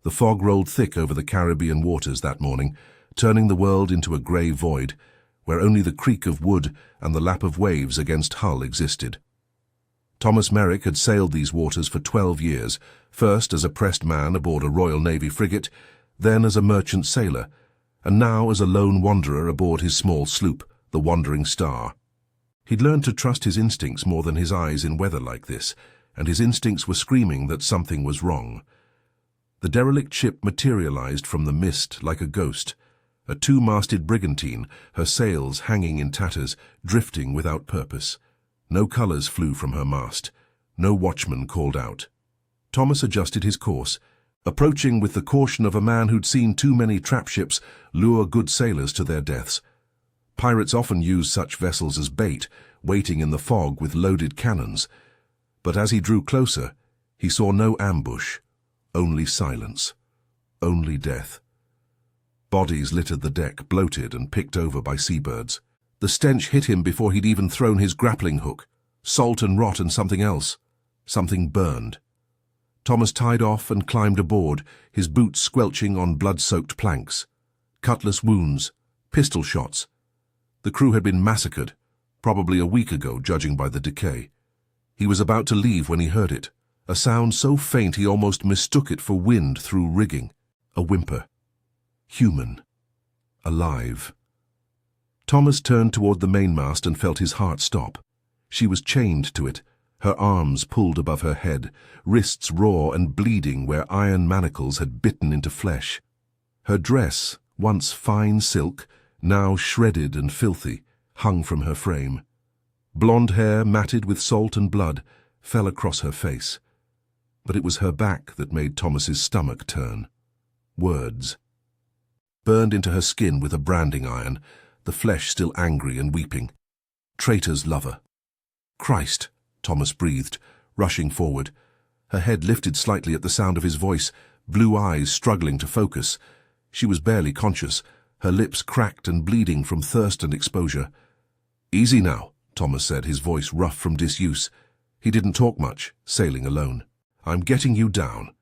The fog rolled thick over the Caribbean waters that morning, turning the world into a grey void, where only the creak of wood and the lap of waves against Hull existed. Thomas Merrick had sailed these waters for 12 years, first as a pressed man aboard a Royal Navy frigate, then as a merchant sailor, and now as a lone wanderer aboard his small sloop, the Wandering Star. He'd learned to trust his instincts more than his eyes in weather like this, and his instincts were screaming that something was wrong. The derelict ship materialized from the mist like a ghost, a two-masted brigantine, her sails hanging in tatters, drifting without purpose. No colors flew from her mast. No watchman called out. Thomas adjusted his course, approaching with the caution of a man who'd seen too many trapships lure good sailors to their deaths. Pirates often used such vessels as bait, waiting in the fog with loaded cannons. But as he drew closer, he saw no ambush, only silence, only death. Bodies littered the deck, bloated and picked over by seabirds. The stench hit him before he'd even thrown his grappling hook. Salt and rot and something else. Something burned. Thomas tied off and climbed aboard, his boots squelching on blood-soaked planks. Cutlass wounds, pistol shots. The crew had been massacred, probably a week ago, judging by the decay. He was about to leave when he heard it, a sound so faint he almost mistook it for wind through rigging. A whimper. Human. Alive. Thomas turned toward the mainmast and felt his heart stop. She was chained to it, her arms pulled above her head, wrists raw and bleeding where iron manacles had bitten into flesh. Her dress, once fine silk, now shredded and filthy, hung from her frame. Blonde hair, matted with salt and blood, fell across her face. But it was her back that made Thomas's stomach turn. Words. Burned into her skin with a branding iron, the flesh still angry and weeping. Traitor's lover. Christ, Thomas breathed, rushing forward. Her head lifted slightly at the sound of his voice, blue eyes struggling to focus. She was barely conscious, her lips cracked and bleeding from thirst and exposure. "Easy now," Thomas said, his voice rough from disuse. He didn't talk much, sailing alone. "I'm getting you down."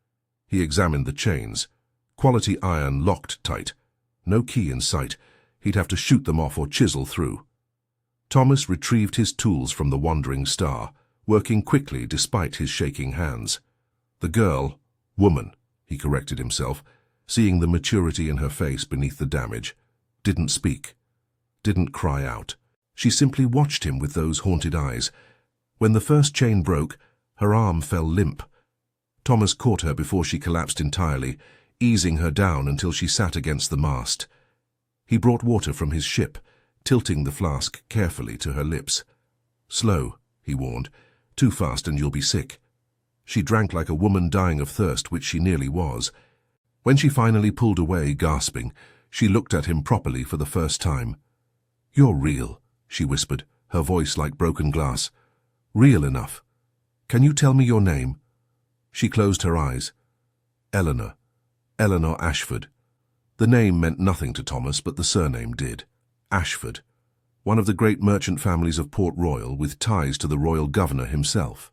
He examined the chains. Quality iron locked tight. No key in sight. He'd have to shoot them off or chisel through. Thomas retrieved his tools from the Wandering Star, working quickly despite his shaking hands. The girl, woman, he corrected himself, seeing the maturity in her face beneath the damage, didn't speak, didn't cry out. She simply watched him with those haunted eyes. When the first chain broke, her arm fell limp. Thomas caught her before she collapsed entirely, easing her down until she sat against the mast. He brought water from his ship, tilting the flask carefully to her lips. "Slow," he warned. "Too fast and you'll be sick." She drank like a woman dying of thirst, which she nearly was. When she finally pulled away, gasping, she looked at him properly for the first time. "You're real," she whispered, her voice like broken glass. "Real enough. Can you tell me your name?" She closed her eyes. Eleanor. Eleanor Ashford. The name meant nothing to Thomas, but the surname did. Ashford. One of the great merchant families of Port Royal, with ties to the royal governor himself.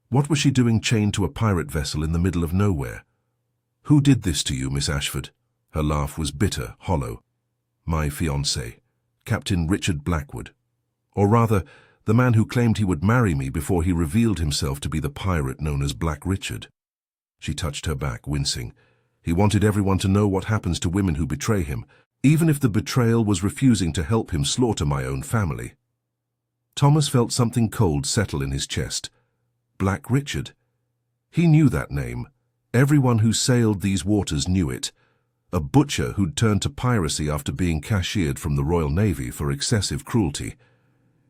What was she doing chained to a pirate vessel in the middle of nowhere? "Who did this to you, Miss Ashford?" Her laugh was bitter, hollow. "My fiancé, Captain Richard Blackwood. Or rather, the man who claimed he would marry me before he revealed himself to be the pirate known as Black Richard." She touched her back, wincing. He wanted everyone to know what happens to women who betray him, even if the betrayal was refusing to help him slaughter my own family. Thomas felt something cold settle in his chest. Black Richard. He knew that name. Everyone who sailed these waters knew it. A butcher who'd turned to piracy after being cashiered from the Royal Navy for excessive cruelty.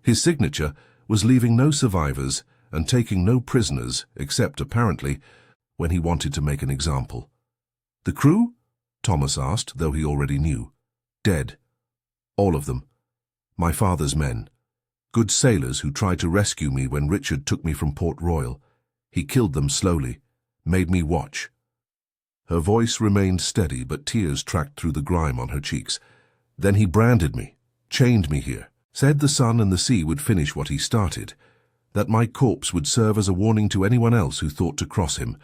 His signature was leaving no survivors and taking no prisoners, except, apparently, when he wanted to make an example. "The crew?" Thomas asked, though he already knew. "Dead. All of them. My father's men. Good sailors who tried to rescue me when Richard took me from Port Royal. He killed them slowly, made me watch." Her voice remained steady, but tears tracked through the grime on her cheeks. "Then he branded me, chained me here, said the sun and the sea would finish what he started, that my corpse would serve as a warning to anyone else who thought to cross him.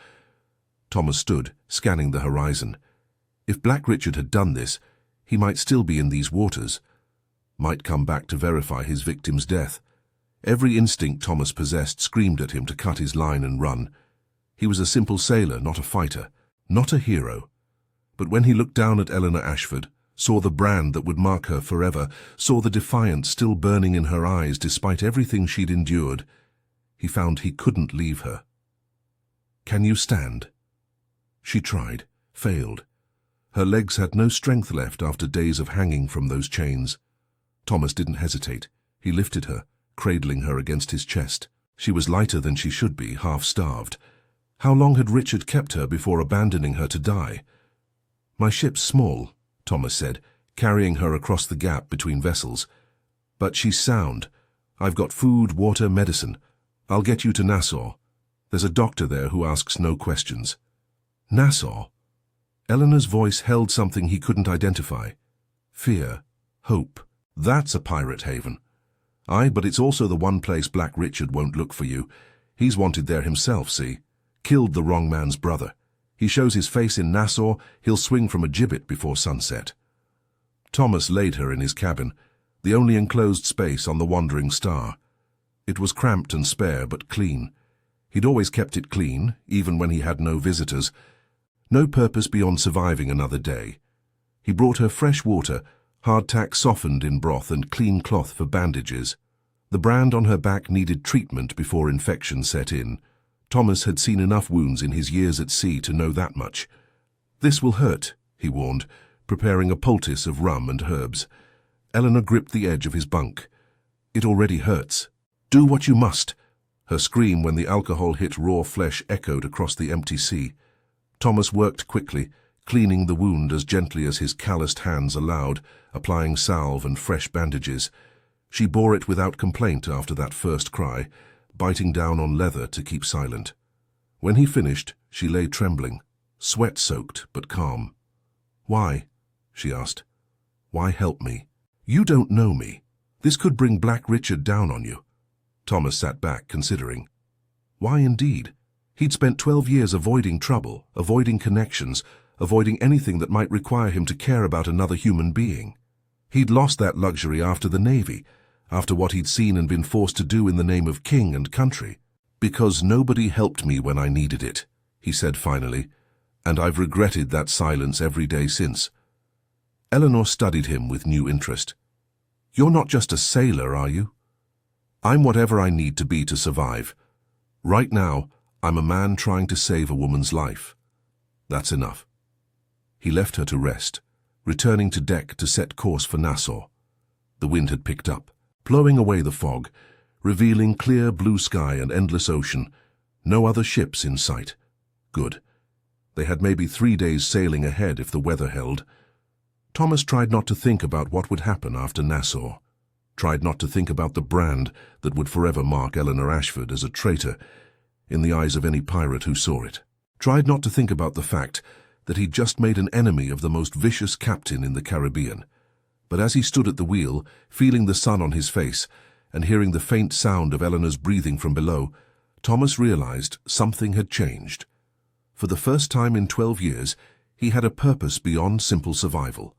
Thomas stood, scanning the horizon. If Black Richard had done this, he might still be in these waters, might come back to verify his victim's death. Every instinct Thomas possessed screamed at him to cut his line and run. He was a simple sailor, not a fighter, not a hero. But when he looked down at Eleanor Ashford, saw the brand that would mark her forever, saw the defiance still burning in her eyes despite everything she'd endured, he found he couldn't leave her. "Can you stand?" She tried, failed. Her legs had no strength left after days of hanging from those chains. Thomas didn't hesitate. He lifted her, cradling her against his chest. She was lighter than she should be, half-starved. How long had Richard kept her before abandoning her to die? "My ship's small," Thomas said, carrying her across the gap between vessels. "But she's sound. I've got food, water, medicine. I'll get you to Nassau. There's a doctor there who asks no questions." Nassau? Eleanor's voice held something he couldn't identify. Fear. Hope. That's a pirate haven. Aye, but it's also the one place Black Richard won't look for you. He's wanted there himself, see? Killed the wrong man's brother. He shows his face in Nassau, he'll swing from a gibbet before sunset. Thomas laid her in his cabin, the only enclosed space on the wandering star. It was cramped and spare, but clean. He'd always kept it clean, even when he had no visitors. No purpose beyond surviving another day. He brought her fresh water, hardtack softened in broth, and clean cloth for bandages. The brand on her back needed treatment before infection set in. Thomas had seen enough wounds in his years at sea to know that much. "This will hurt," he warned, preparing a poultice of rum and herbs. Eleanor gripped the edge of his bunk. "It already hurts. Do what you must." Her scream when the alcohol hit raw flesh echoed across the empty sea. Thomas worked quickly, cleaning the wound as gently as his calloused hands allowed, applying salve and fresh bandages. She bore it without complaint after that first cry, biting down on leather to keep silent. When he finished, she lay trembling, sweat-soaked but calm. "Why?" she asked. "Why help me? You don't know me. This could bring Black Richard down on you." Thomas sat back, considering. Why indeed? He'd spent 12 years avoiding trouble, avoiding connections, avoiding anything that might require him to care about another human being. He'd lost that luxury after the Navy, after what he'd seen and been forced to do in the name of king and country. "Because nobody helped me when I needed it," he said finally, "and I've regretted that silence every day since." Eleanor studied him with new interest. "You're not just a sailor, are you?" "I'm whatever I need to be to survive. Right now, I'm a man trying to save a woman's life. That's enough." He left her to rest, returning to deck to set course for Nassau. The wind had picked up, blowing away the fog, revealing clear blue sky and endless ocean. No other ships in sight. Good. They had maybe 3 days sailing ahead if the weather held. Thomas tried not to think about what would happen after Nassau. Tried not to think about the brand that would forever mark Eleanor Ashford as a traitor in the eyes of any pirate who saw it. Tried not to think about the fact that he'd just made an enemy of the most vicious captain in the Caribbean. But as he stood at the wheel, feeling the sun on his face and hearing the faint sound of Eleanor's breathing from below, Thomas realized something had changed. For the first time in 12 years, he had a purpose beyond simple survival.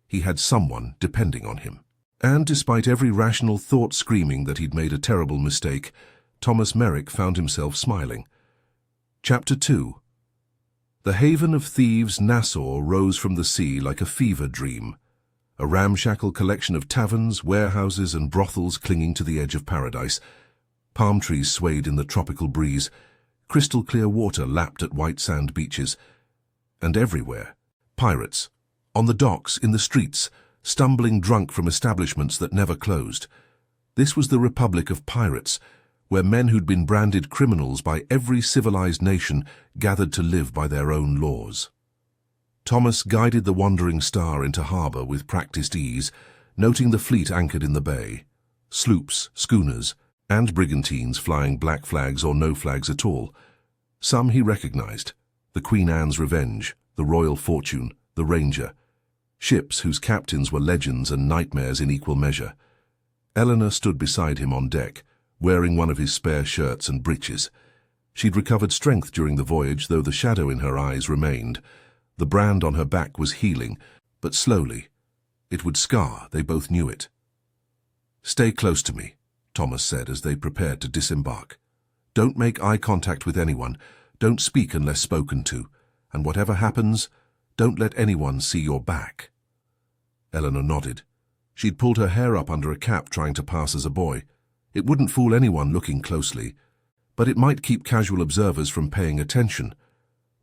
He had someone depending on him. And despite every rational thought screaming that he'd made a terrible mistake, Thomas Merrick found himself smiling. Chapter 2. The haven of thieves, Nassau, rose from the sea like a fever dream. A ramshackle collection of taverns, warehouses, and brothels clinging to the edge of paradise. Palm trees swayed in the tropical breeze. Crystal-clear water lapped at white sand beaches. And everywhere, pirates. On the docks, in the streets, stumbling drunk from establishments that never closed. This was the Republic of Pirates, where men who'd been branded criminals by every civilized nation gathered to live by their own laws. Thomas guided the wandering star into harbor with practiced ease, noting the fleet anchored in the bay. Sloops, schooners, and brigantines flying black flags or no flags at all. Some he recognized: the Queen Anne's Revenge, the Royal Fortune, the Ranger. Ships whose captains were legends and nightmares in equal measure. Eleanor stood beside him on deck, wearing one of his spare shirts and breeches. She'd recovered strength during the voyage, though the shadow in her eyes remained. The brand on her back was healing, but slowly. It would scar, they both knew it. "Stay close to me," Thomas said as they prepared to disembark. "Don't make eye contact with anyone, don't speak unless spoken to, and whatever happens, don't let anyone see your back." Eleanor nodded. She'd pulled her hair up under a cap trying to pass as a boy. It wouldn't fool anyone looking closely, but it might keep casual observers from paying attention.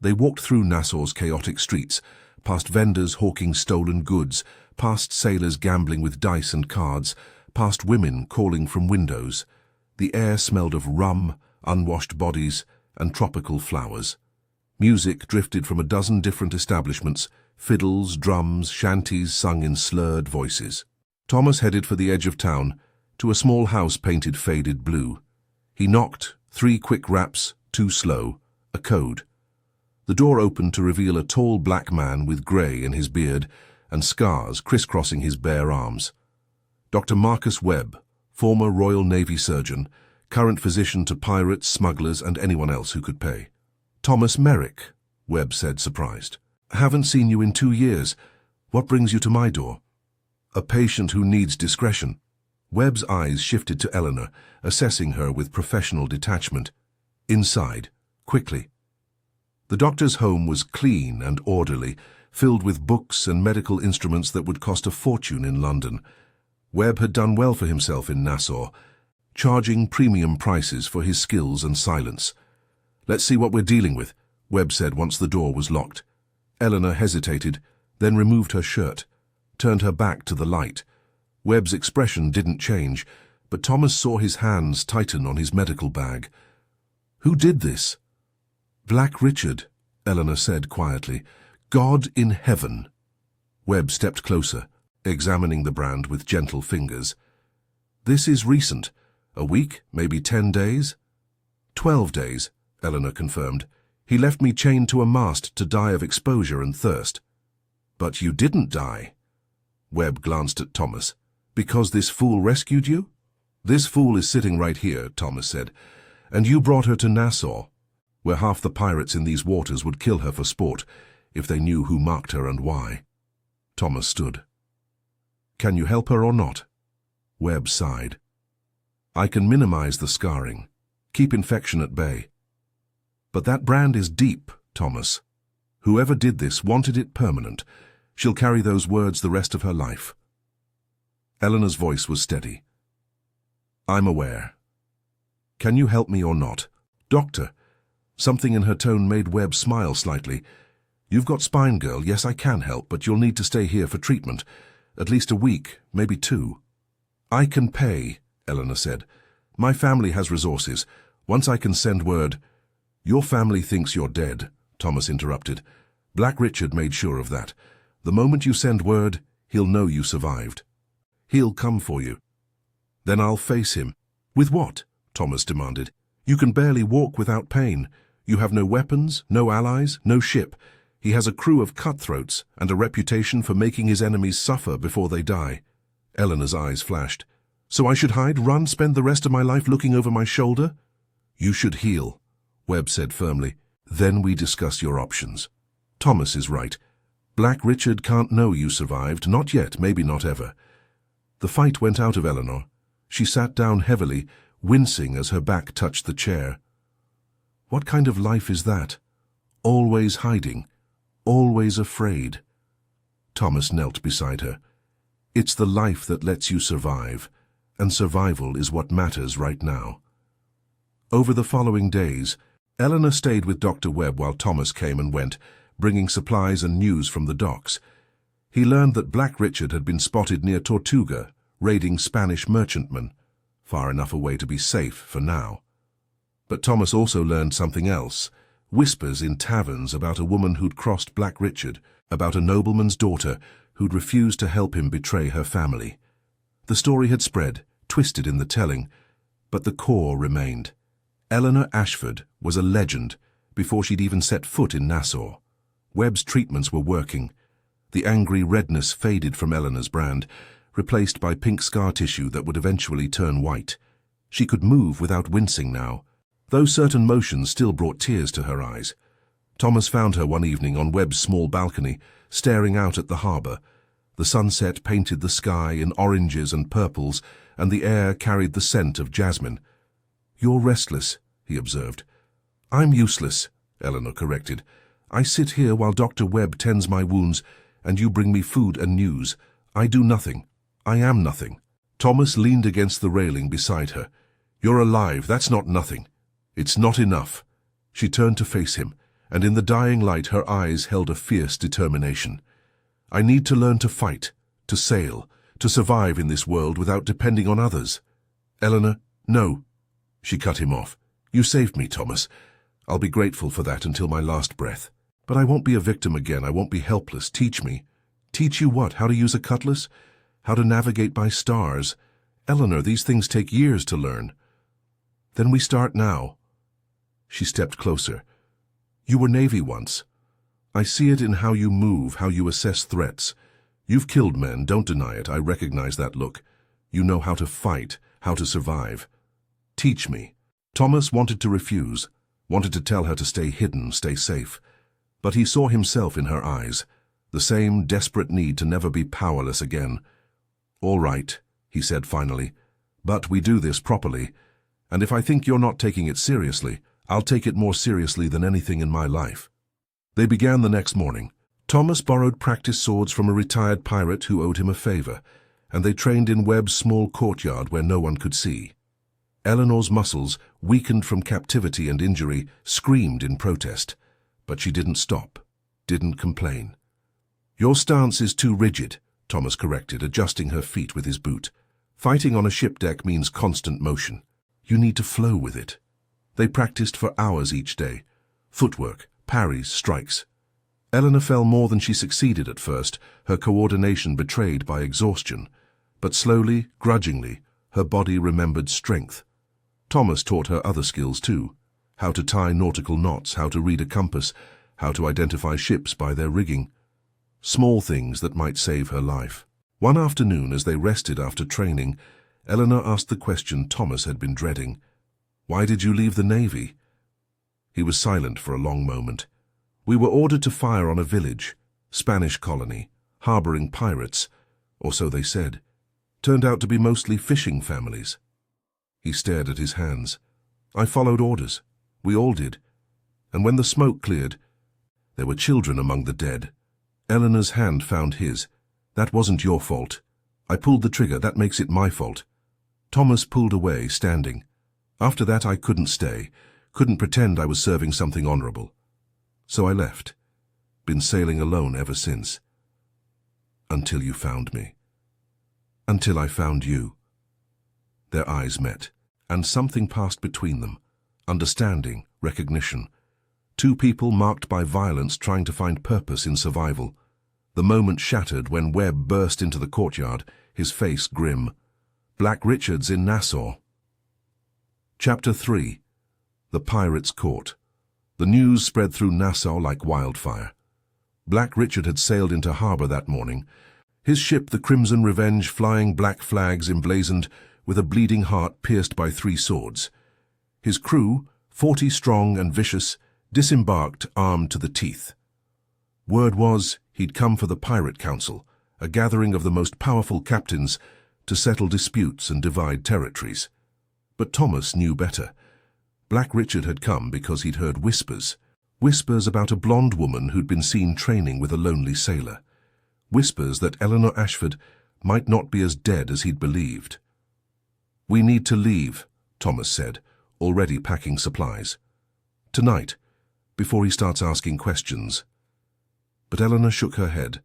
They walked through Nassau's chaotic streets, past vendors hawking stolen goods, past sailors gambling with dice and cards, past women calling from windows. The air smelled of rum, unwashed bodies, and tropical flowers. Music drifted from a dozen different establishments, fiddles, drums, shanties sung in slurred voices. Thomas headed for the edge of town, to a small house painted faded blue. He knocked, 3 quick raps, too slow, a code. The door opened to reveal a tall black man with grey in his beard and scars crisscrossing his bare arms. Dr. Marcus Webb, former Royal Navy surgeon, current physician to pirates, smugglers, and anyone else who could pay. "Thomas Merrick," Webb said, surprised. "Haven't seen you in 2 years. What brings you to my door?" "A patient who needs discretion." Webb's eyes shifted to Eleanor, assessing her with professional detachment. "Inside, quickly." The doctor's home was clean and orderly, filled with books and medical instruments that would cost a fortune in London. Webb had done well for himself in Nassau, charging premium prices for his skills and silence. "Let's see what we're dealing with," Webb said once the door was locked. Eleanor hesitated, then removed her shirt, turned her back to the light. Webb's expression didn't change, but Thomas saw his hands tighten on his medical bag. "Who did this?" "Black Richard," Eleanor said quietly. "God in heaven." Webb stepped closer, examining the brand with gentle fingers. "This is recent. A week, maybe 10 days?" 12 days, Eleanor confirmed. "He left me chained to a mast to die of exposure and thirst." "But you didn't die." Webb glanced at Thomas. "Because this fool rescued you?" "This fool is sitting right here," Thomas said. "And you brought her to Nassau, where half the pirates in these waters would kill her for sport if they knew who marked her and why." Thomas stood. "Can you help her or not?" Webb sighed. "I can minimize the scarring, keep infection at bay. But that brand is deep, Thomas. Whoever did this wanted it permanent. She'll carry those words the rest of her life." Eleanor's voice was steady. "I'm aware. Can you help me or not?" "Doctor." Something in her tone made Webb smile slightly. "You've got spine, girl. Yes, I can help, but you'll need to stay here for treatment. At least a week, maybe 2. "I can pay," Eleanor said. "My family has resources. Once I can send word—" "Your family thinks you're dead," Thomas interrupted. "Black Richard made sure of that. The moment you send word, he'll know you survived. He'll come for you. Then I'll face him." "With what?" Thomas demanded. "You can barely walk without pain. You have no weapons, no allies, no ship. He has a crew of cutthroats and a reputation for making his enemies suffer before they die." Eleanor's eyes flashed. "So I should hide, run, spend the rest of my life looking over my shoulder?" "You should heal," Webb said firmly. "Then we discuss your options." "Thomas is right. Black Richard can't know you survived, not yet, maybe not ever." The fight went out of Eleanor. She sat down heavily, wincing as her back touched the chair. What kind of life is that? Always hiding, always afraid. Thomas knelt beside her. "It's the life that lets you survive, and survival is what matters right now." Over the following days, Eleanor stayed with Dr. Webb while Thomas came and went, bringing supplies and news from the docks. He learned that Black Richard had been spotted near Tortuga, raiding Spanish merchantmen, far enough away to be safe for now. But Thomas also learned something else, whispers in taverns about a woman who'd crossed Black Richard, about a nobleman's daughter who'd refused to help him betray her family. The story had spread, twisted in the telling, but the core remained. Eleanor Ashford was a legend before she'd even set foot in Nassau. Webb's treatments were working. The angry redness faded from Eleanor's brand, replaced by pink scar tissue that would eventually turn white. She could move without wincing now, though certain motions still brought tears to her eyes. Thomas found her one evening on Webb's small balcony, staring out at the harbour. The sunset painted the sky in oranges and purples, and the air carried the scent of jasmine. "You're restless," he observed. "I'm useless," Eleanor corrected. "I sit here while Dr. Webb tends my wounds, and you bring me food and news. I do nothing. I am nothing." Thomas leaned against the railing beside her. "You're alive, that's not nothing. It's not enough." She turned to face him, and in the dying light her eyes held a fierce determination. "I need to learn to fight, to sail, to survive in this world without depending on others." "Eleanor, no." She cut him off. "You saved me, Thomas. I'll be grateful for that until my last breath. But I won't be a victim again. I won't be helpless. Teach me." "Teach you what? How to use a cutlass? How to navigate by stars? Eleanor, these things take years to learn." "Then we start now." She stepped closer. "You were Navy once. I see it in how you move, how you assess threats. You've killed men, don't deny it. I recognize that look. You know how to fight, how to survive. Teach me." Thomas wanted to refuse, wanted to tell her to stay hidden, stay safe. But he saw himself in her eyes, the same desperate need to never be powerless again. "All right," he said finally, "but we do this properly, and if I think you're not taking it seriously, I'll take it more seriously than anything in my life." They began the next morning. Thomas borrowed practice swords from a retired pirate who owed him a favor, and they trained in Webb's small courtyard where no one could see. Eleanor's muscles, weakened from captivity and injury, screamed in protest, but she didn't stop, didn't complain. "Your stance is too rigid," Thomas corrected, adjusting her feet with his boot. "Fighting on a ship deck means constant motion. You need to flow with it." They practiced for hours each day. Footwork, parries, strikes. Eleanor fell more than she succeeded at first, her coordination betrayed by exhaustion. But slowly, grudgingly, her body remembered strength. Thomas taught her other skills too. How to tie nautical knots, how to read a compass, how to identify ships by their rigging. Small things that might save her life. One afternoon, as they rested after training, Eleanor asked the question Thomas had been dreading. "Why did you leave the Navy?" He was silent for a long moment. "We were ordered to fire on a village, Spanish colony, harboring pirates, or so they said. Turned out to be mostly fishing families." He stared at his hands. "I followed orders. We all did. And when the smoke cleared, there were children among the dead." Eleanor's hand found his. "That wasn't your fault. I pulled the trigger. That makes it my fault." Thomas pulled away, standing. "After that I couldn't stay, couldn't pretend I was serving something honorable. So I left. Been sailing alone ever since. Until you found me. Until I found you." Their eyes met, and something passed between them. Understanding, recognition. Two people marked by violence trying to find purpose in survival. The moment shattered when Webb burst into the courtyard, his face grim. Black Richard's in Nassau. Chapter 3. The Pirates' Court. The news spread through Nassau like wildfire. Black Richard had sailed into harbor that morning, his ship the Crimson Revenge flying black flags emblazoned with a bleeding heart pierced by 3 swords. His crew, 40 strong and vicious, disembarked armed to the teeth. Word was he'd come for the Pirate Council, a gathering of the most powerful captains, to settle disputes and divide territories. But Thomas knew better. Black Richard had come because he'd heard whispers. Whispers about a blonde woman who'd been seen training with a lonely sailor. Whispers that Eleanor Ashford might not be as dead as he'd believed. "We need to leave," Thomas said, already packing supplies. "Tonight, before he starts asking questions." But Eleanor shook her head.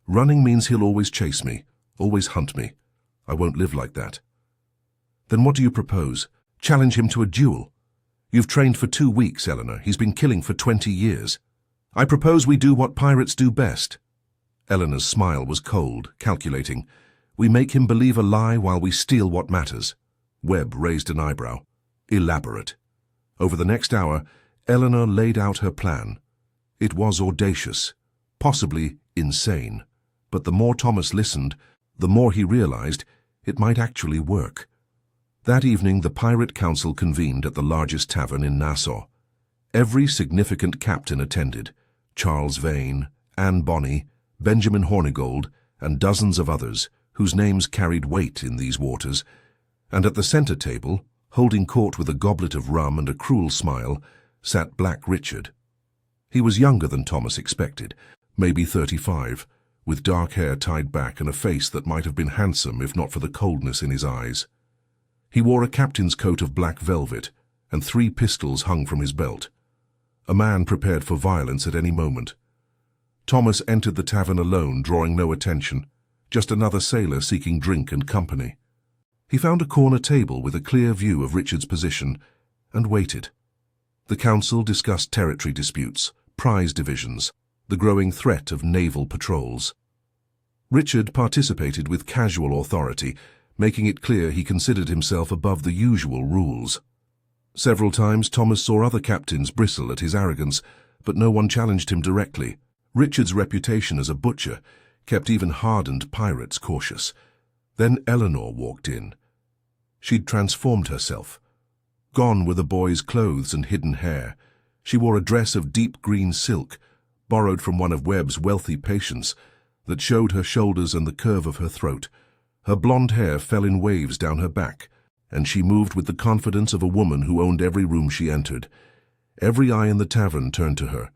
"Running means he'll always chase me, always hunt me. I won't live like that." "Then what do you propose? Challenge him to a duel?" "You've trained for 2 weeks, Eleanor. He's been killing for 20 years. "I propose we do what pirates do best." Eleanor's smile was cold, calculating. "We make him believe a lie while we steal what matters." Webb raised an eyebrow. "Elaborate." Over the next hour, Eleanor laid out her plan. It was audacious, possibly insane, but the more Thomas listened, the more he realized it might actually work. That evening, the Pirate Council convened at the largest tavern in Nassau. Every significant captain attended: Charles Vane, Anne Bonny, Benjamin Hornigold, and dozens of others whose names carried weight in these waters. And at the center table, holding court with a goblet of rum and a cruel smile, sat Black Richard. He was younger than Thomas expected, maybe 35, with dark hair tied back and a face that might have been handsome if not for the coldness in his eyes. He wore a captain's coat of black velvet, and 3 pistols hung from his belt. A man prepared for violence at any moment. Thomas entered the tavern alone, drawing no attention, just another sailor seeking drink and company. He found a corner table with a clear view of Richard's position, and waited. The council discussed territory disputes, prize divisions, the growing threat of naval patrols. Richard participated with casual authority, making it clear he considered himself above the usual rules. Several times Thomas saw other captains bristle at his arrogance, but no one challenged him directly. Richard's reputation as a butcher kept even hardened pirates cautious. Then Eleanor walked in. She'd transformed herself. Gone were the boy's clothes and hidden hair. She wore a dress of deep green silk, borrowed from one of Webb's wealthy patients, that showed her shoulders and the curve of her throat. Her blonde hair fell in waves down her back, and she moved with the confidence of a woman who owned every room she entered. Every eye in the tavern turned to her.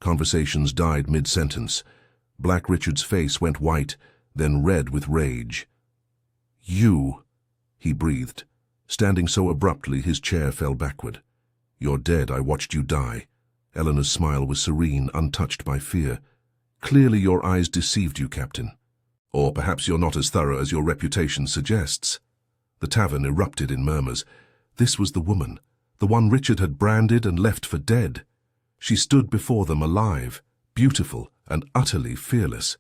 Conversations died mid-sentence. Black Richard's face went white, then red with rage. "You," he breathed. Standing so abruptly his chair fell backward. "You're dead. I watched you die." Eleanor's smile was serene, untouched by fear. "Clearly your eyes deceived you, Captain. Or perhaps you're not as thorough as your reputation suggests." The tavern erupted in murmurs. This was the woman, the one Richard had branded and left for dead. She stood before them alive, beautiful and utterly fearless.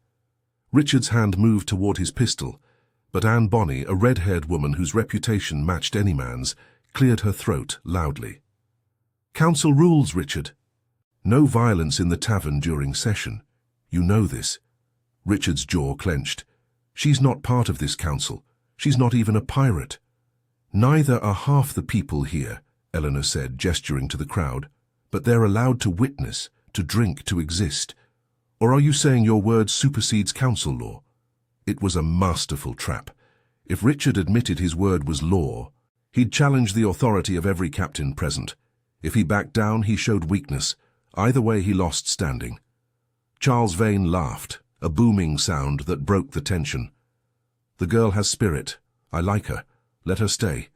Richard's hand moved toward his pistol, but Anne Bonny, a red-haired woman whose reputation matched any man's, cleared her throat loudly. "Council rules, Richard. No violence in the tavern during session. You know this." Richard's jaw clenched. "She's not part of this council. She's not even a pirate." "Neither are half the people here," Eleanor said, gesturing to the crowd. "But they're allowed to witness, to drink, to exist. Or are you saying your word supersedes council law?" It was a masterful trap. If Richard admitted his word was law, he'd challenge the authority of every captain present. If he backed down, he showed weakness. Either way, he lost standing. Charles Vane laughed, a booming sound that broke the tension. "The girl has spirit. I like her. Let her stay."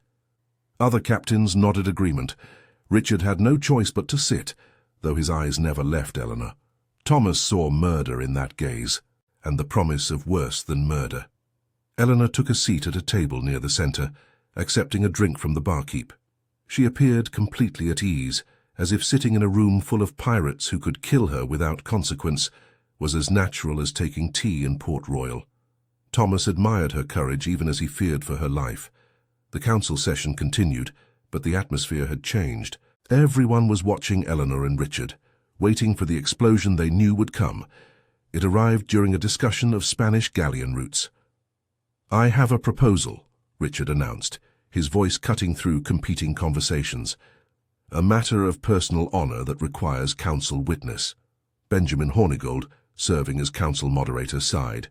Other captains nodded agreement. Richard had no choice but to sit, though his eyes never left Eleanor. Thomas saw murder in that gaze, and the promise of worse than murder. Eleanor took a seat at a table near the center, accepting a drink from the barkeep. She appeared completely at ease, as if sitting in a room full of pirates who could kill her without consequence was as natural as taking tea in Port Royal. Thomas admired her courage even as he feared for her life. The council session continued, but the atmosphere had changed. Everyone was watching Eleanor and Richard, waiting for the explosion they knew would come. It arrived during a discussion of Spanish galleon routes. "I have a proposal," Richard announced, his voice cutting through competing conversations. "A matter of personal honor that requires council witness." Benjamin Hornigold, serving as council moderator, sighed.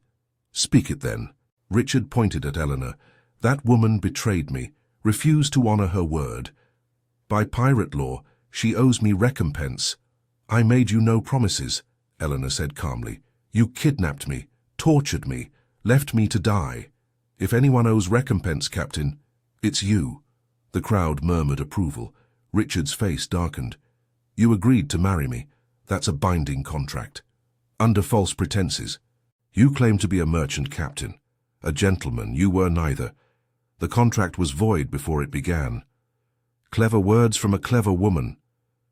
"Speak it then." Richard pointed at Eleanor. "That woman betrayed me, refused to honor her word. By pirate law, she owes me recompense." "I made you no promises," Eleanor said calmly. "You kidnapped me, tortured me, left me to die. If anyone owes recompense, Captain, it's you." The crowd murmured approval. Richard's face darkened. "You agreed to marry me. That's a binding contract. Under false pretenses. You claim to be a merchant captain. A gentleman, you were neither. The contract was void before it began." "Clever words from a clever woman."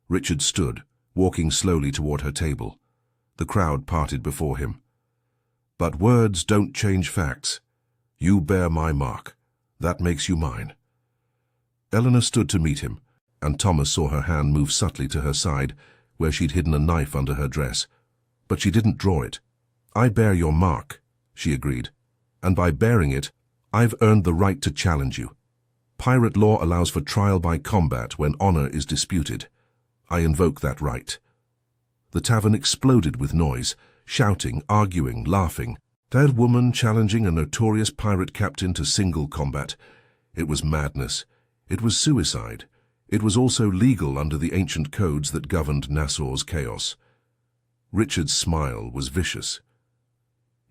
Richard stood, walking slowly toward her table. The crowd parted before him. "But words don't change facts. You bear my mark. That makes you mine." Eleanor stood to meet him, and Thomas saw her hand move subtly to her side, where she'd hidden a knife under her dress. But she didn't draw it. "I bear your mark," she agreed. "And by bearing it, I've earned the right to challenge you." Pirate law allows for trial by combat when honor is disputed. I invoke that right." The tavern exploded with noise, shouting, arguing, laughing. That woman challenging a notorious pirate captain to single combat. It was madness. It was suicide. It was also legal under the ancient codes that governed Nassau's chaos. Richard's smile was vicious.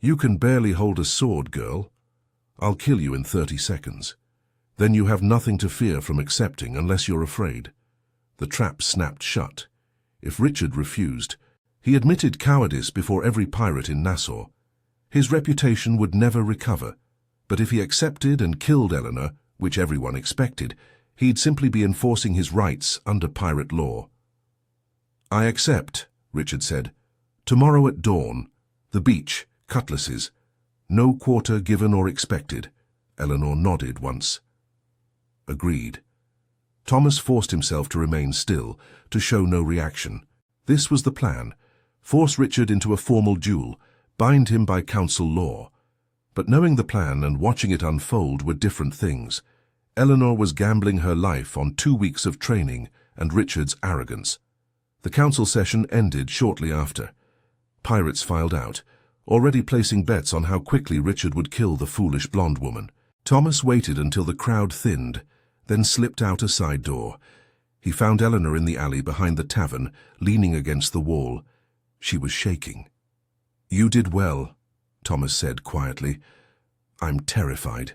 "You can barely hold a sword, girl. I'll kill you in 30 seconds. Then you have nothing to fear from accepting unless you're afraid." The trap snapped shut. If Richard refused, he admitted cowardice before every pirate in Nassau. His reputation would never recover, but if he accepted and killed Eleanor, which everyone expected, he'd simply be enforcing his rights under pirate law. "I accept," Richard said. "Tomorrow at dawn. The beach, cutlasses. No quarter given or expected." Eleanor nodded once. Agreed. Thomas forced himself to remain still, to show no reaction. This was the plan. Force Richard into a formal duel, bind him by council law. But knowing the plan and watching it unfold were different things. Eleanor was gambling her life on 2 weeks of training and Richard's arrogance. The council session ended shortly after. Pirates filed out, already placing bets on how quickly Richard would kill the foolish blonde woman. Thomas waited until the crowd thinned, then slipped out a side door. He found Eleanor in the alley behind the tavern, leaning against the wall. She was shaking. "You did well," Thomas said quietly. "I'm terrified."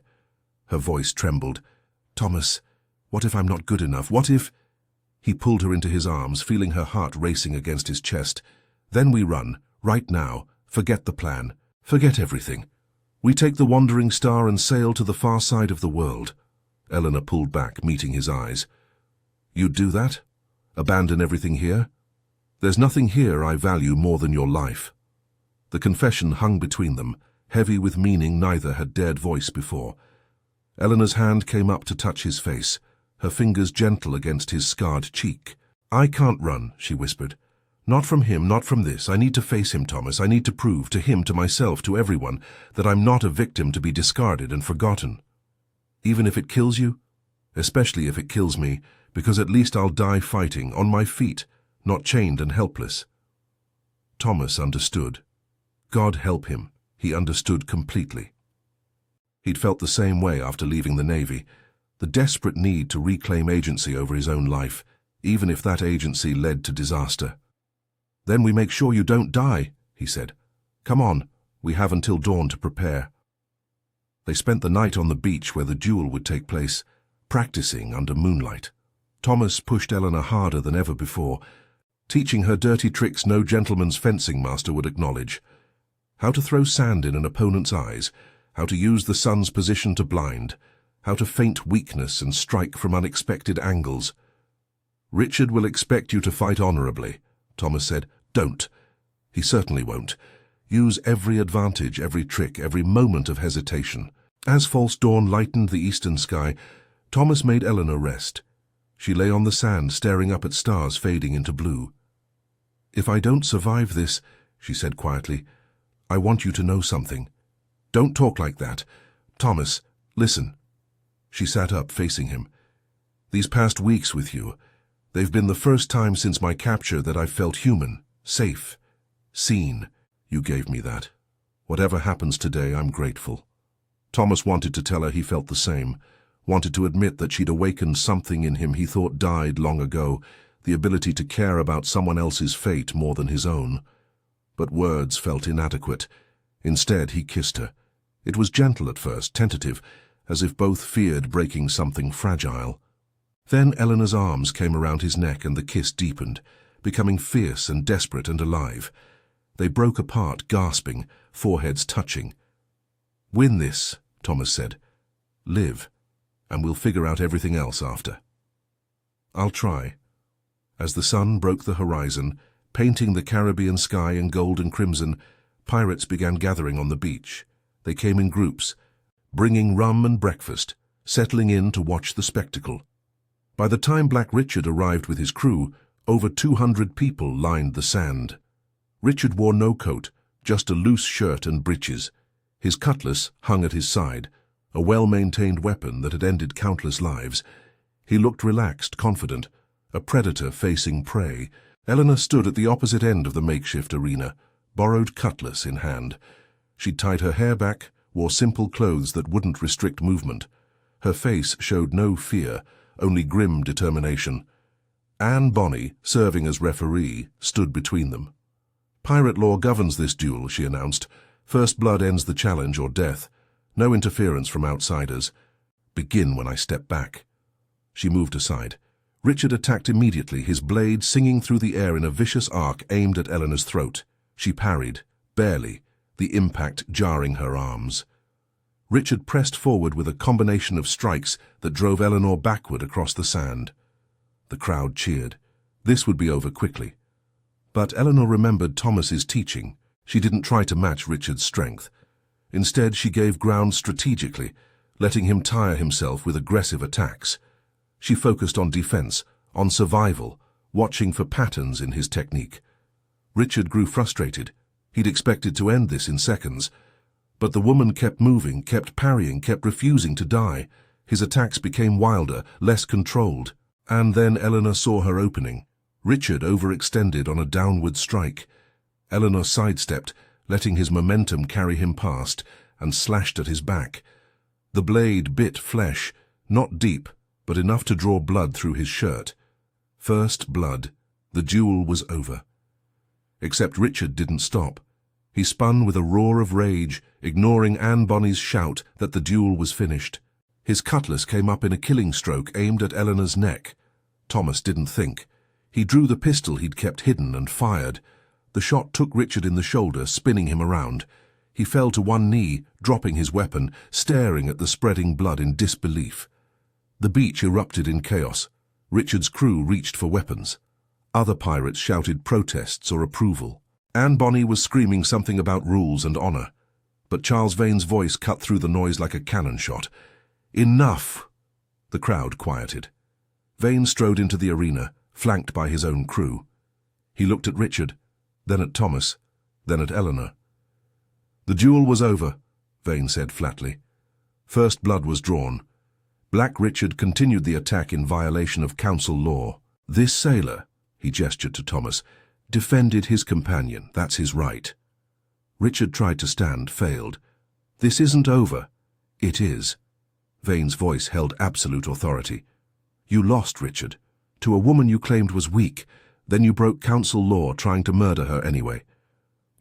Her voice trembled. "Thomas, what if I'm not good enough? What if—" He pulled her into his arms, feeling her heart racing against his chest. "Then we run, right now. Forget the plan. Forget everything. We take the Wandering Star and sail to the far side of the world." Eleanor pulled back, meeting his eyes. "You'd do that? Abandon everything here? There's nothing here I value more than your life." The confession hung between them, heavy with meaning neither had dared voice before. Eleanor's hand came up to touch his face, her fingers gentle against his scarred cheek. "I can't run," she whispered. "Not from him, not from this. I need to face him, Thomas. I need to prove to him, to myself, to everyone, that I'm not a victim to be discarded and forgotten. Even if it kills you? Especially if it kills me, because at least I'll die fighting, on my feet, not chained and helpless." Thomas understood. God help him, he understood completely. He'd felt the same way after leaving the Navy, the desperate need to reclaim agency over his own life, even if that agency led to disaster. "Then we make sure you don't die," he said. "Come on, we have until dawn to prepare." They spent the night on the beach where the duel would take place, practicing under moonlight. Thomas pushed Eleanor harder than ever before, teaching her dirty tricks no gentleman's fencing master would acknowledge. How to throw sand in an opponent's eyes, how to use the sun's position to blind, how to feint weakness and strike from unexpected angles. "Richard will expect you to fight honorably," Thomas said. "Don't. He certainly won't. Use every advantage, every trick, every moment of hesitation." As false dawn lightened the eastern sky, Thomas made Eleanor rest. She lay on the sand, staring up at stars fading into blue. "If I don't survive this," she said quietly, "I want you to know something. Don't talk like that. Thomas, listen." She sat up, facing him. "These past weeks with you, they've been the first time since my capture that I've felt human, safe, seen. You gave me that. Whatever happens today, I'm grateful." Thomas wanted to tell her he felt the same, wanted to admit that she'd awakened something in him he thought died long ago, the ability to care about someone else's fate more than his own. But words felt inadequate. Instead, he kissed her. It was gentle at first, tentative, as if both feared breaking something fragile. Then Eleanor's arms came around his neck and the kiss deepened, becoming fierce and desperate and alive. They broke apart, gasping, foreheads touching. "Win this," Thomas said. "Live, and we'll figure out everything else after." "I'll try." As the sun broke the horizon, painting the Caribbean sky in gold and crimson, pirates began gathering on the beach. They came in groups, bringing rum and breakfast, settling in to watch the spectacle. By the time Black Richard arrived with his crew, over 200 people lined the sand. Richard wore no coat, just a loose shirt and breeches. His cutlass hung at his side. a well-maintained weapon that had ended countless lives. He looked relaxed, confident, a predator facing prey. Eleanor stood at the opposite end of the makeshift arena, borrowed cutlass in hand. She'd tied her hair back, wore simple clothes that wouldn't restrict movement. Her face showed no fear, only grim determination. Anne Bonny, serving as referee, stood between them. "Pirate law governs this duel," she announced. "First blood ends the challenge or death. No interference from outsiders. Begin when I step back." She moved aside. Richard attacked immediately, his blade singing through the air in a vicious arc aimed at Eleanor's throat. She parried, barely, the impact jarring her arms. Richard pressed forward with a combination of strikes that drove Eleanor backward across the sand. The crowd cheered. This would be over quickly. But Eleanor remembered Thomas's teaching. She didn't try to match Richard's strength. Instead, she gave ground strategically, letting him tire himself with aggressive attacks. She focused on defense, on survival, watching for patterns in his technique. Richard grew frustrated. He'd expected to end this in seconds. But the woman kept moving, kept parrying, kept refusing to die. His attacks became wilder, less controlled. And then Eleanor saw her opening. Richard overextended on a downward strike. Eleanor sidestepped, letting his momentum carry him past, and slashed at his back. The blade bit flesh, not deep, but enough to draw blood through his shirt. First blood. The duel was over. Except Richard didn't stop. He spun with a roar of rage, ignoring Anne Bonny's shout that the duel was finished. His cutlass came up in a killing stroke aimed at Eleanor's neck. Thomas didn't think. He drew the pistol he'd kept hidden and fired. The shot took Richard in the shoulder, spinning him around. He fell to one knee, dropping his weapon, staring at the spreading blood in disbelief. The beach erupted in chaos. Richard's crew reached for weapons. Other pirates shouted protests or approval. Anne Bonny was screaming something about rules and honor. But Charles Vane's voice cut through the noise like a cannon shot. "Enough!" The crowd quieted. Vane strode into the arena, flanked by his own crew. He looked at Richard, then at Thomas, then at Eleanor. "The duel was over," Vane said flatly. First blood was drawn. Black Richard continued the attack in violation of council law. "This sailor," he gestured to Thomas, "defended his companion. That's his right." Richard tried to stand, failed. "This isn't over." "It is." Vane's voice held absolute authority. "You lost, Richard. To a woman you claimed was weak. Then you broke council law, trying to murder her anyway.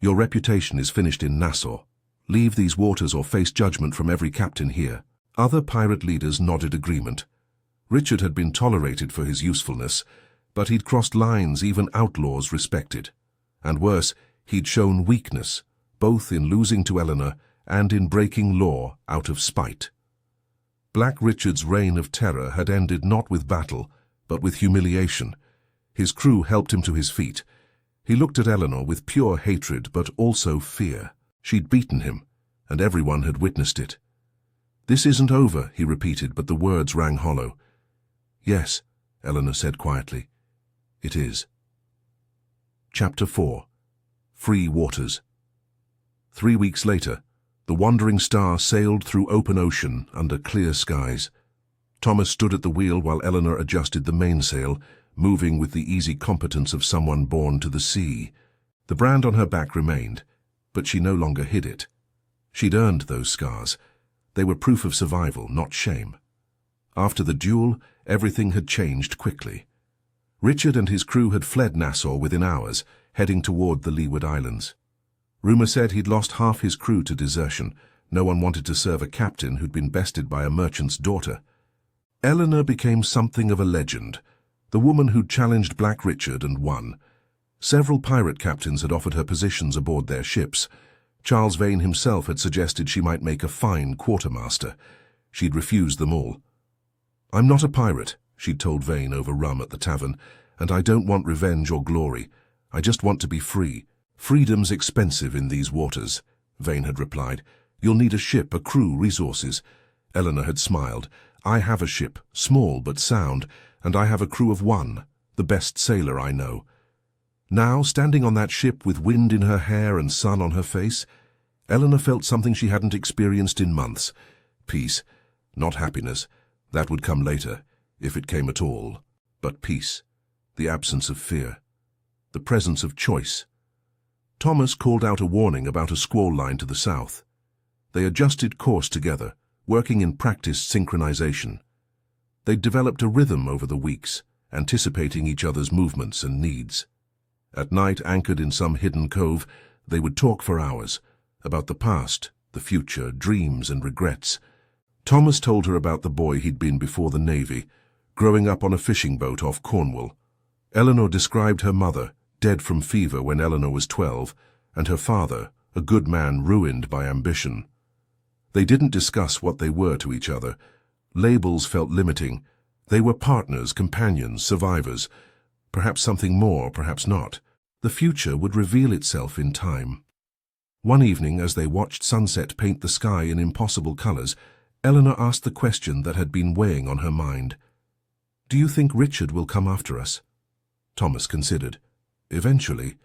Your reputation is finished in Nassau. Leave these waters or face judgment from every captain here." Other pirate leaders nodded agreement. Richard had been tolerated for his usefulness, but he'd crossed lines even outlaws respected. And worse, he'd shown weakness, both in losing to Eleanor and in breaking law out of spite. Black Richard's reign of terror had ended not with battle, but with humiliation. His crew helped him to his feet. He looked at Eleanor with pure hatred, but also fear. She'd beaten him, and everyone had witnessed it. "This isn't over," he repeated, but the words rang hollow. "Yes," Eleanor said quietly. "It is." Chapter 4. Free Waters. 3 weeks later, the Wandering Star sailed through open ocean under clear skies. Thomas stood at the wheel while Eleanor adjusted the mainsail, moving with the easy competence of someone born to the sea. The brand on her back remained, but she no longer hid it. She'd earned those scars. They were proof of survival, not shame. After the duel, everything had changed quickly. Richard and his crew had fled Nassau within hours, heading toward the Leeward Islands. Rumor said he'd lost half his crew to desertion. No one wanted to serve a captain who'd been bested by a merchant's daughter. Eleanor became something of a legend, the woman who'd challenged Black Richard and won. Several pirate captains had offered her positions aboard their ships. Charles Vane himself had suggested she might make a fine quartermaster. She'd refused them all. "I'm not a pirate," she'd told Vane over rum at the tavern, "and I don't want revenge or glory. I just want to be free. Freedom's expensive in these waters," Vane had replied. "You'll need a ship, a crew, resources." Eleanor had smiled. "I have a ship, small but sound, and I have a crew of 1, the best sailor I know." Now, standing on that ship with wind in her hair and sun on her face, Eleanor felt something she hadn't experienced in months, Peace, not happiness. That would come later, if it came at all. But peace, the absence of fear, the presence of choice. Thomas called out a warning about a squall line to the south. They adjusted course together, working in practiced synchronization. They'd developed a rhythm over the weeks, anticipating each other's movements and needs. At night, anchored in some hidden cove, they would talk for hours, about the past, the future, dreams and regrets. Thomas told her about the boy he'd been before the Navy, growing up on a fishing boat off Cornwall. Eleanor described her mother, dead from fever when Eleanor was 12, and her father, a good man ruined by ambition. They didn't discuss what they were to each other. Labels felt limiting. They were partners, companions, survivors. Perhaps something more, perhaps not. The future would reveal itself in time. One evening, as they watched sunset paint the sky in impossible colors, Eleanor asked the question that had been weighing on her mind. "Do you think Richard will come after us?" Thomas considered. "Eventually.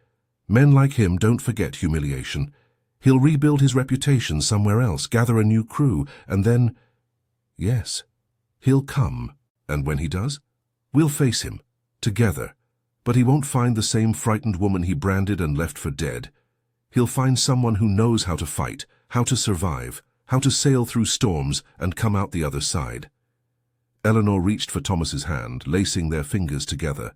Men like him don't forget humiliation. He'll rebuild his reputation somewhere else, gather a new crew, and then—" "Yes, he'll come. And when he does, we'll face him, together. But he won't find the same frightened woman he branded and left for dead. He'll find someone who knows how to fight, how to survive, how to sail through storms and come out the other side." Eleanor reached for Thomas's hand, lacing their fingers together.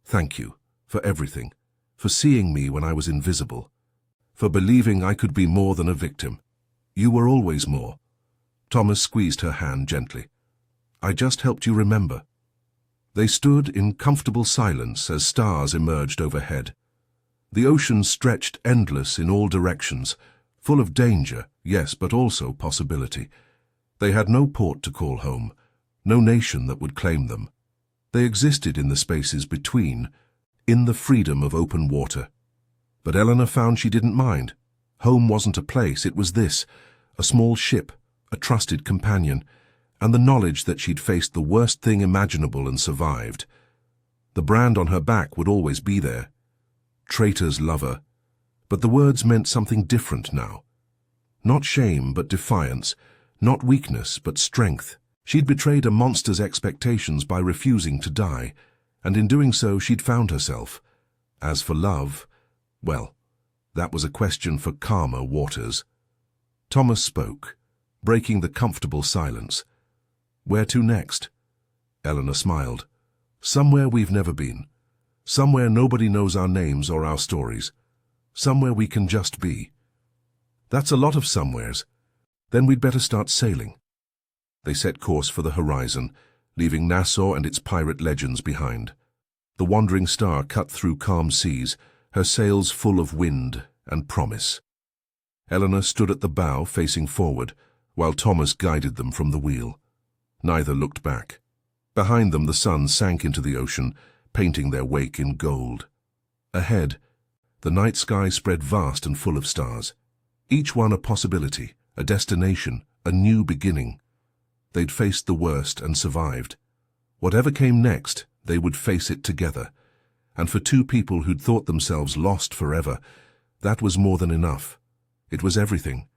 "Thank you, for everything, for seeing me when I was invisible, for believing I could be more than a victim. You were always more." Thomas squeezed her hand gently. "I just helped you remember." They stood in comfortable silence as stars emerged overhead. The ocean stretched endless in all directions, full of danger, yes, but also possibility. They had no port to call home, no nation that would claim them. They existed in the spaces between, in the freedom of open water. But Eleanor found she didn't mind. Home wasn't a place, it was this, a small ship, a trusted companion, and the knowledge that she'd faced the worst thing imaginable and survived. The brand on her back would always be there. Traitor's lover. But the words meant something different now. Not shame, but defiance. Not weakness, but strength. She'd betrayed a monster's expectations by refusing to die, and in doing so she'd found herself. As for love, well, that was a question for calmer waters. Thomas spoke, breaking the comfortable silence. "Where to next?" Eleanor smiled. "Somewhere we've never been. Somewhere nobody knows our names or our stories. Somewhere we can just be." "That's a lot of somewheres. Then we'd better start sailing." They set course for the horizon, leaving Nassau and its pirate legends behind. The wandering star cut through calm seas, her sails full of wind and promise. Eleanor stood at the bow facing forward, while Thomas guided them from the wheel. Neither looked back. Behind them the sun sank into the ocean, painting their wake in gold. Ahead, the night sky spread vast and full of stars. Each one a possibility, a destination, a new beginning. They'd faced the worst and survived. Whatever came next, they would face it together. And for two people who'd thought themselves lost forever, that was more than enough. It was everything.